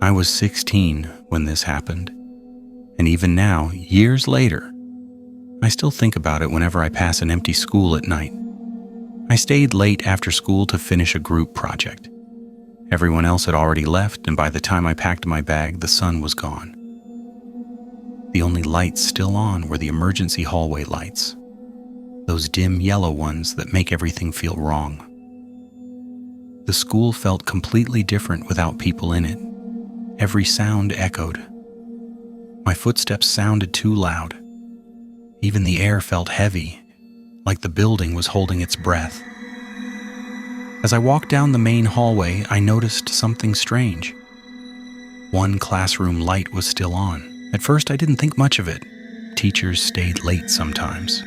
I was 16 when this happened, and even now, years later, I still think about it whenever I pass an empty school at night. I stayed late after school to finish a group project. Everyone else had already left, and by the time I packed my bag, the sun was gone. The only lights still on were the emergency hallway lights, those dim yellow ones that make everything feel wrong. The school felt completely different without people in it. Every sound echoed. My footsteps sounded too loud. Even the air felt heavy, like the building was holding its breath. As I walked down the main hallway, I noticed something strange. One classroom light was still on. At first, I didn't think much of it. Teachers stayed late sometimes.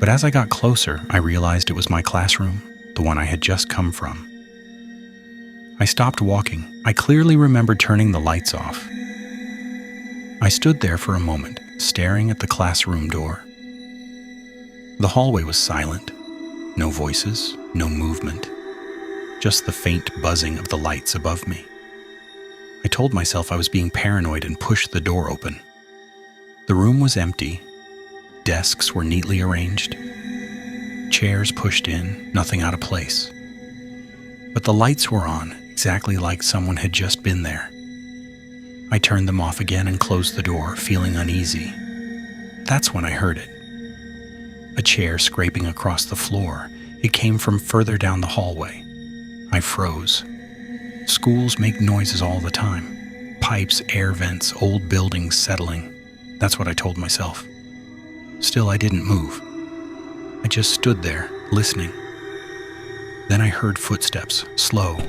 But as I got closer, I realized it was my classroom, the one I had just come from. I stopped walking. I clearly remembered turning the lights off. I stood there for a moment, staring at the classroom door. The hallway was silent. No voices, no movement. Just the faint buzzing of the lights above me. I told myself I was being paranoid and pushed the door open. The room was empty. Desks were neatly arranged. Chairs pushed in, nothing out of place. But the lights were on, exactly like someone had just been there. I turned them off again and closed the door, feeling uneasy. That's when I heard it. A chair scraping across the floor. It came from further down the hallway. I froze. Schools make noises all the time. Pipes, air vents, old buildings settling. That's what I told myself. Still, I didn't move. I just stood there, listening. Then I heard footsteps, slow,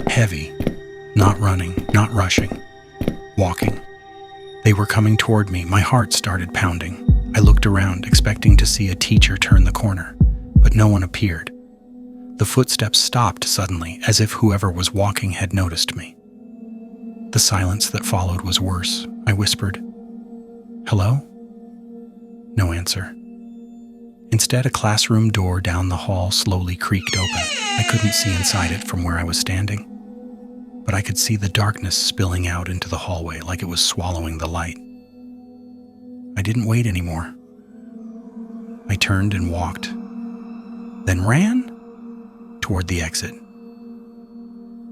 heavy, not running, not rushing, walking. They were coming toward me. My heart started pounding. I looked around, expecting to see a teacher turn the corner, but no one appeared. The footsteps stopped suddenly, as if whoever was walking had noticed me. The silence that followed was worse. I whispered, "Hello?" No answer. Instead, a classroom door down the hall slowly creaked open. I couldn't see inside it from where I was standing, but I could see the darkness spilling out into the hallway like it was swallowing the light. I didn't wait anymore. I turned and walked, then ran toward the exit.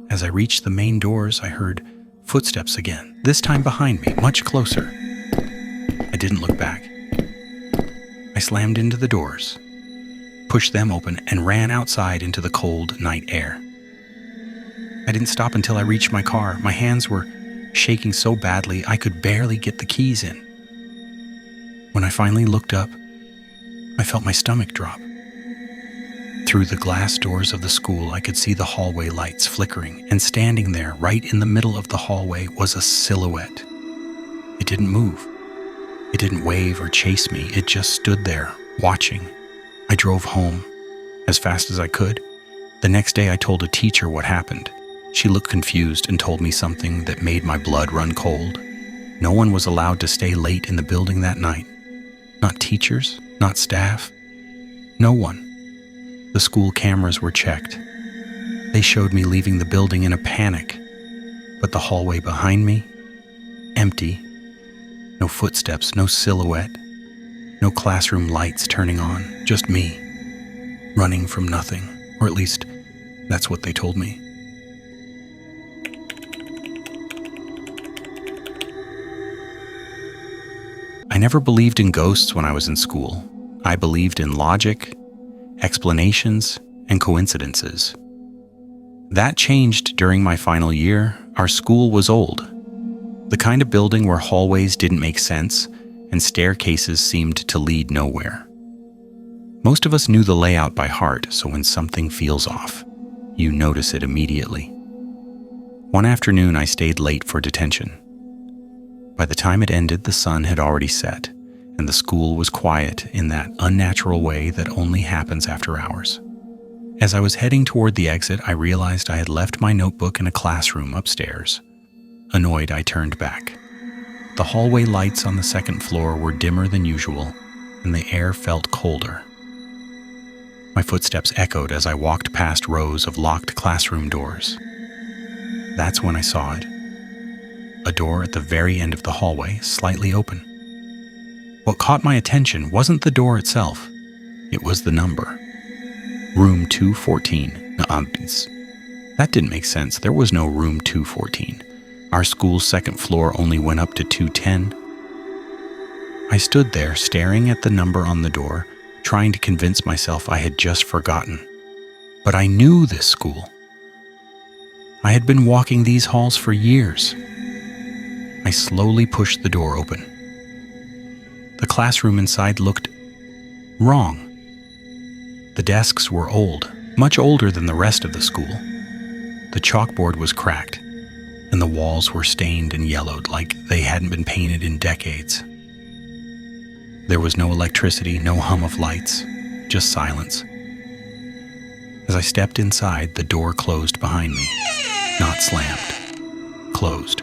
As I reached the main doors, I heard footsteps again, this time behind me, much closer. I didn't look back. I slammed into the doors, pushed them open, and ran outside into the cold night air. I didn't stop until I reached my car. My hands were shaking so badly I could barely get the keys in. When I finally looked up, I felt my stomach drop. Through the glass doors of the school, I could see the hallway lights flickering, and standing there, right in the middle of the hallway, was a silhouette. It didn't move. It didn't wave or chase me. It just stood there, watching. I drove home as fast as I could. The next day, I told a teacher what happened. She looked confused and told me something that made my blood run cold. No one was allowed to stay late in the building that night. Not teachers, not staff. No one. The school cameras were checked. They showed me leaving the building in a panic. But the hallway behind me, empty. No footsteps, no silhouette, no classroom lights turning on, just me, running from nothing, or at least that's what they told me. I never believed in ghosts when I was in school. I believed in logic, explanations, and coincidences. That changed during my final year. Our school was old. The kind of building where hallways didn't make sense and staircases seemed to lead nowhere. Most of us knew the layout by heart, so when something feels off, you notice it immediately. One afternoon, I stayed late for detention. By the time it ended, the sun had already set, and the school was quiet in that unnatural way that only happens after hours. As I was heading toward the exit, I realized I had left my notebook in a classroom upstairs. Annoyed, I turned back. The hallway lights on the second floor were dimmer than usual, and the air felt colder. My footsteps echoed as I walked past rows of locked classroom doors. That's when I saw it. a door at the very end of the hallway, slightly open. What caught my attention wasn't the door itself, it was the number. Room 214. That didn't make sense. There was no room 214. Our school's second floor only went up to 210. I stood there staring at the number on the door, trying to convince myself I had just forgotten. But I knew this school. I had been walking these halls for years. I slowly pushed the door open. The classroom inside looked wrong. The desks were old, much older than the rest of the school. The chalkboard was cracked, and the walls were stained and yellowed like they hadn't been painted in decades. There was no electricity, no hum of lights, just silence. As I stepped inside, the door closed behind me. Not slammed. Closed.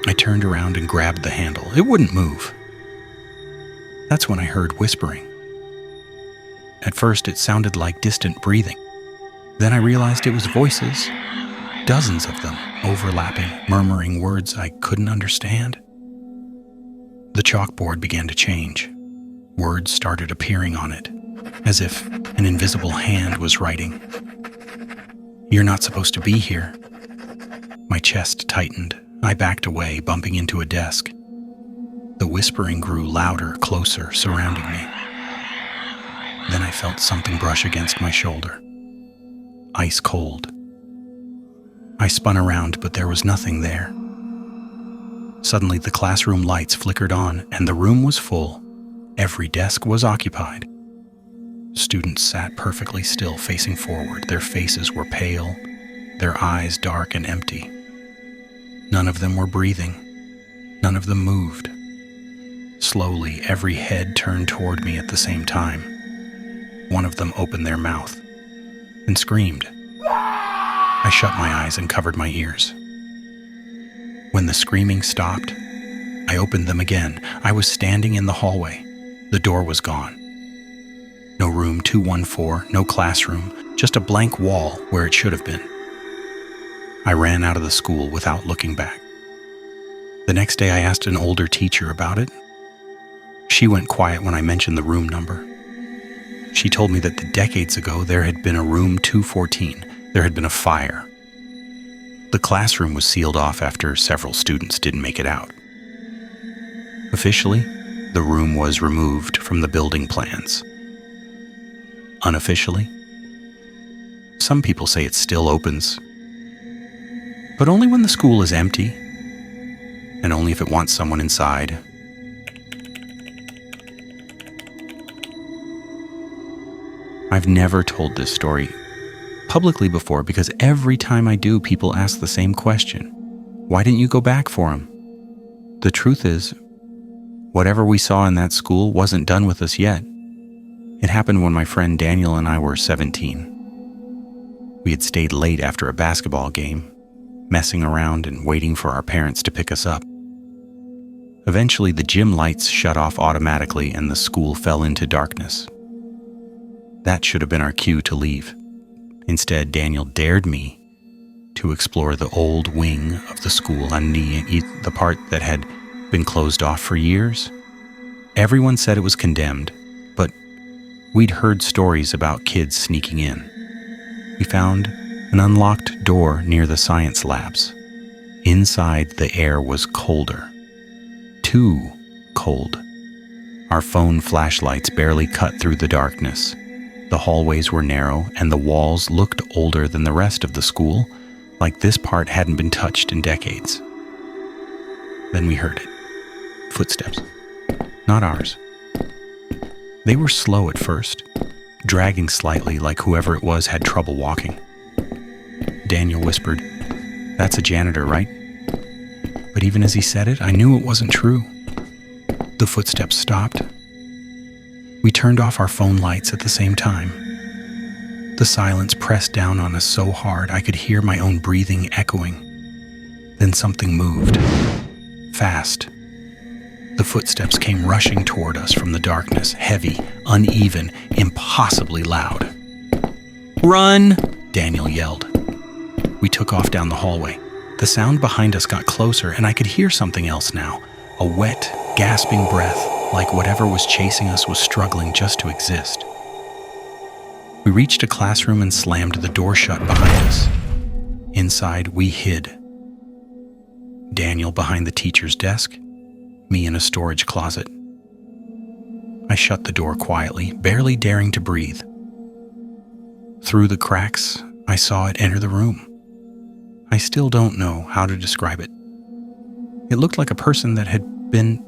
I turned around and grabbed the handle. It wouldn't move. That's when I heard whispering. At first, it sounded like distant breathing. Then I realized it was voices, dozens of them, overlapping, murmuring words I couldn't understand. The chalkboard began to change. Words started appearing on it, as if an invisible hand was writing. "You're not supposed to be here." My chest tightened. I backed away, bumping into a desk. The whispering grew louder, closer, surrounding me. Then I felt something brush against my shoulder. Ice cold. I spun around, but there was nothing there. Suddenly, the classroom lights flickered on, and the room was full. Every desk was occupied. Students sat perfectly still, facing forward. Their faces were pale, their eyes dark and empty. None of them were breathing. None of them moved. Slowly, every head turned toward me at the same time. One of them opened their mouth and screamed. I shut my eyes and covered my ears. When the screaming stopped, I opened them again. I was standing in the hallway. The door was gone. No room 214, no classroom, just a blank wall where it should have been. I ran out of the school without looking back. The next day I asked an older teacher about it. She went quiet when I mentioned the room number. She told me that decades ago there had been a room 214. There had been a fire. The classroom was sealed off after several students didn't make it out. Officially, the room was removed from the building plans. Unofficially, some people say it still opens, but only when the school is empty, and only if it wants someone inside. I've never told this story publicly before because every time I do, people ask the same question. Why didn't you go back for him? The truth is, whatever we saw in that school wasn't done with us yet. It happened when my friend Daniel and I were 17. We had stayed late after a basketball game, messing around and waiting for our parents to pick us up. Eventually, the gym lights shut off automatically and the school fell into darkness. That should have been our cue to leave. Instead, Daniel dared me to explore the old wing of the school and the part that had been closed off for years. Everyone said it was condemned, but we'd heard stories about kids sneaking in. We found an unlocked door near the science labs. Inside, the air was colder. Too cold. Our phone flashlights barely cut through the darkness. The hallways were narrow, and the walls looked older than the rest of the school, like this part hadn't been touched in decades. Then we heard it. Footsteps. Not ours. They were slow at first, dragging slightly like whoever it was had trouble walking. Daniel whispered, "That's a janitor, right?" But even as he said it, I knew it wasn't true. The footsteps stopped. We turned off our phone lights at the same time. The silence pressed down on us so hard I could hear my own breathing echoing. Then something moved. Fast. The footsteps came rushing toward us from the darkness, heavy, uneven, impossibly loud. "Run!" Daniel yelled. We took off down the hallway. The sound behind us got closer, and I could hear something else now. A wet, gasping breath, like whatever was chasing us was struggling just to exist. We reached a classroom and slammed the door shut behind us. Inside, we hid. Daniel behind the teacher's desk, me in a storage closet. I shut the door quietly, barely daring to breathe. Through the cracks, I saw it enter the room. I still don't know how to describe it. It looked like a person that had been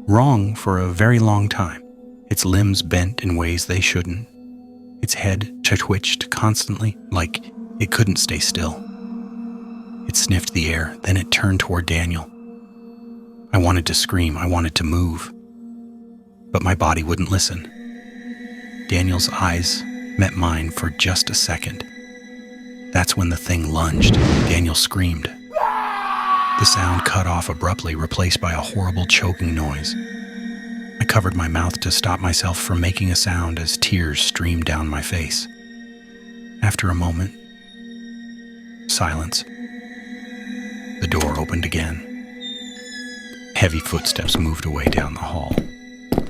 wrong for a very long time. Its limbs bent in ways they shouldn't. Its head twitched constantly, like it couldn't stay still. It sniffed the air, then it turned toward Daniel. I wanted to scream, I wanted to move, but my body wouldn't listen. Daniel's eyes met mine for just a second. That's when the thing lunged. Daniel screamed. The sound cut off abruptly, replaced by a horrible choking noise. I covered my mouth to stop myself from making a sound as tears streamed down my face. After a moment, silence. The door opened again. Heavy footsteps moved away down the hall.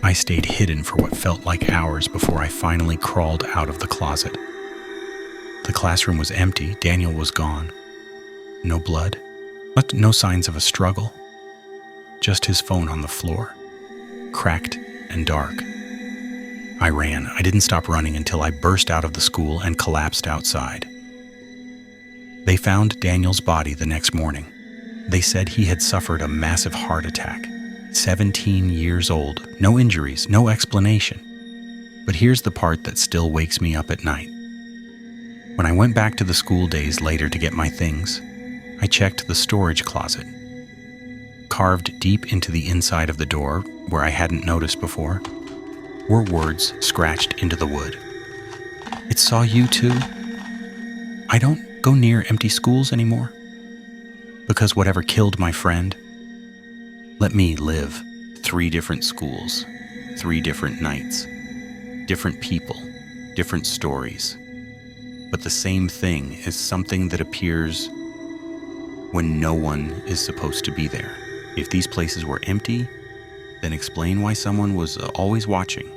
I stayed hidden for what felt like hours before I finally crawled out of the closet. The classroom was empty. Daniel was gone. No blood, but no signs of a struggle. Just his phone on the floor, cracked and dark. I ran. I didn't stop running until I burst out of the school and collapsed outside. They found Daniel's body the next morning. They said he had suffered a massive heart attack. 17 years old, no injuries, no explanation. But here's the part that still wakes me up at night. When I went back to the school days later to get my things, I checked the storage closet. Carved deep into the inside of the door, where I hadn't noticed before, were words scratched into the wood. It saw you too. I don't go near empty schools anymore, because whatever killed my friend let me live. 3 different schools, 3 different nights, different people, different stories. But the same thing is something that appears when no one is supposed to be there. If these places were empty, then explain why someone was always watching.